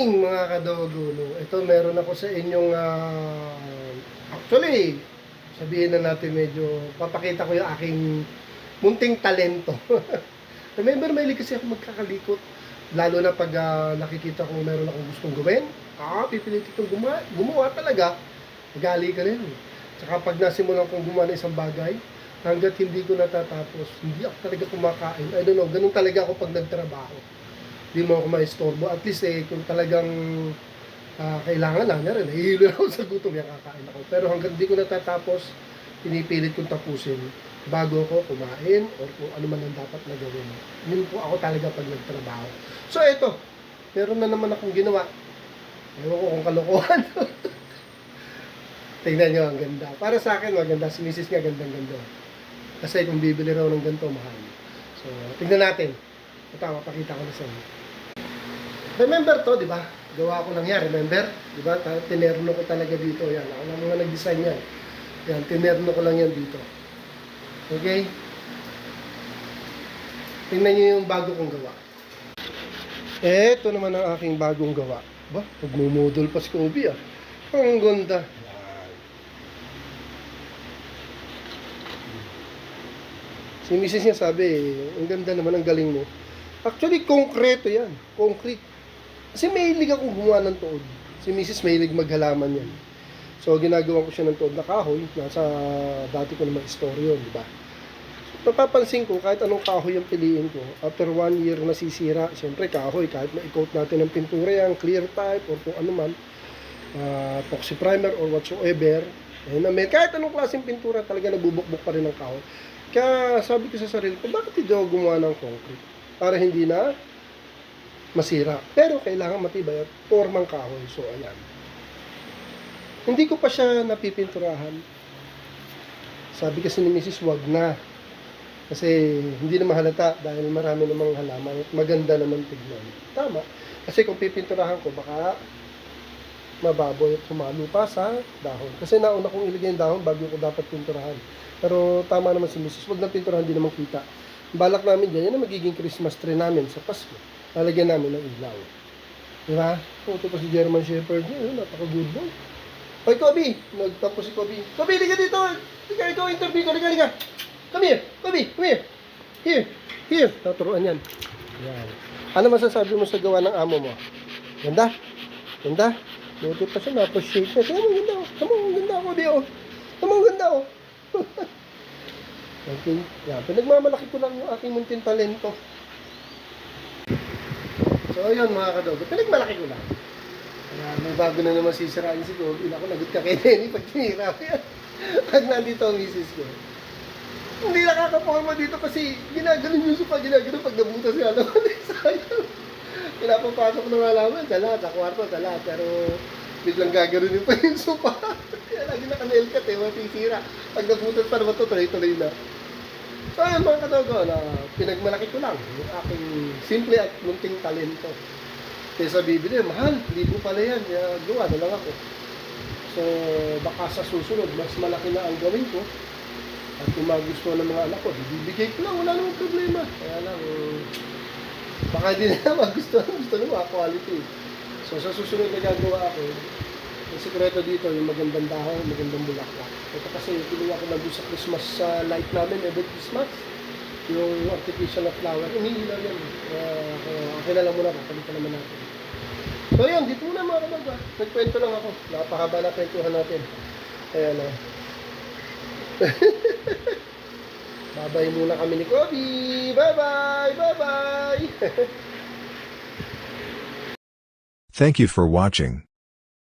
morning mga kadogo. No? Ito meron ako sa inyong actually sabihin na natin medyo papakita ko yung aking munting talento. Remember, mahilig kasi ako magkakalikot. Lalo na pag nakikita ko meron akong gustong gawin. Pipilitin kong gumawa talaga. Nagali ka rin. Tsaka pag nasimulan kong gumawa ng isang bagay, hanggat hindi ko natatapos, hindi ako talaga kumakain. I don't know, ganun talaga ako pag nagtrabaho. Hindi mo ako maistorbo. At least kung talagang kailangan lang na rin, nahihilo ako sa gutom, kakain ako. Pero hanggang hindi ko natatapos, pinipilit kong tapusin bago ako kumain or kung ano man ang dapat na gawin. Yun po ako talaga pag nagtrabaho. So ito, meron na naman akong ginawa. Ewan ko kung kalokohan. Tingnan nyo, ang ganda. Para sa akin, maganda. Si Mrs. nga, gandang-ganda. Kasi kung bibili raw ng ganito, mahal. So, tingnan natin. Ito, mapakita ko na sa inyo. Remember to, di ba? Gawa ko lang yan, remember? Di ba? Tinerno ko talaga dito. Yan, ako lang mga nag-design yan. Yan, tinerno ko lang yan dito. Okay? Tingnan nyo yung bago kong gawa. Ito naman ang aking bagong gawa. Ba? Nagmumodel pa si Kobe, ah. Ang ganda. Si Mrs. niya sabi, ang ganda naman, ang galing mo. Actually, konkreto yan. Concrete. Kasi mahilig akong gumawa ng tuod. Si Mrs. mahilig maghalaman yan. So, ginagawa ko siya ng tuod na kahoy. Nasa dati ko naman istoryo, di ba? So, napapansin ko, kahit anong kahoy ang piliin ko, after 1 year nasisira, siyempre kahoy, kahit na-coat natin ng pintura yan, clear type, or kung ano man, epoxy primer, or whatsoever, kahit anong klaseng pintura, talaga nabubukbuk pa rin ng kahoy. Kaya sabi ko sa sarili ko, bakit hindi ako gumawa ng concrete? Para hindi na masira. Pero kailangan matibay at formang kahoy. So, ayan. Hindi ko pa siya napipinturahan. Sabi kasi ni Mrs. wag na. Kasi hindi na mahalata dahil marami namang halaman at maganda naman tignan. Tama. Kasi kung pipinturahan ko, baka mababoy at sumalo pa sa dahon. Kasi nauna kong ilagay yung dahon bago ko dapat pinturahan. Pero tama naman si Mrs. Wag na pinturahan, hindi naman kita. Balak namin dyan, yan ang magiging Christmas tree namin sa Pasko. Lalagyan namin ng ilaw. Diba? Ito pa si German Shepherd niya, napaka-good boy. Hoy, Kobe! Nagtampo si Kobe. Kobe, liga dito! Liga, ikaw interview ko, liga. Come here! Kobe, come here! Here! Naturuan yan. Yan. Ano masasabi mo sa gawa ng amo mo? Ganda? Ganda? Buti pa siya, na-appreciate niya. Tama, ang ganda, oh. Tama, ang ganda, Kobe, oh. Tama, ang ganda, oh. Okay. Yan. Pinagmamalaki ko lang yung aking munting talento. So, ayun mga kadogo. Pinagmalaki ko lang. Kaya may bago na naman sisirain si Kobe. Ako, lagot ka kay Nenny pag tinira ko yan. Pag nandito ang misis ko. Hindi nakakaporma dito kasi ginaganon yung sopa, ginaganon pag nabutas yung alaman. Sayang. Pinapapasok ng alaman. Dala, sa kwarto, dala. Pero biglang gaganunin pa yung sopa. Kaya lagi naka-nailkat masisira. Pag nabutas pa naman ito, tuloy-tuloy na. So ayun mga kadogo, na pinagmalaki ko lang yung aking simple at munting talento. Kaysa bibili, mahal, libo pala yan, kaya gawa na lang ako. So baka sa susunod, mas malaki na ang gawin ko. At kung magustuhan ng mga anak ko, bibigay ko lang, wala namang problema. Kaya lang, baka hindi na magustuhan, gusto nyo mga quality. So sa susunod na gagawa ako, ang sikreto dito, yung magandang dahon, magandang bulaklak. Ito kasi kinuha ko lang doon sa Christmas light namin every Christmas. Yung artificial na flower. Umiilaw yan. Okay na lang muna, kapalitan naman natin. So yun, dito muna mga kamag. Nagkwento lang ako. Napakahaba na kwentuhan natin. Ayan o. Babay muna kami ni Kobe. Bye-bye! Bye-bye! Thank you for watching.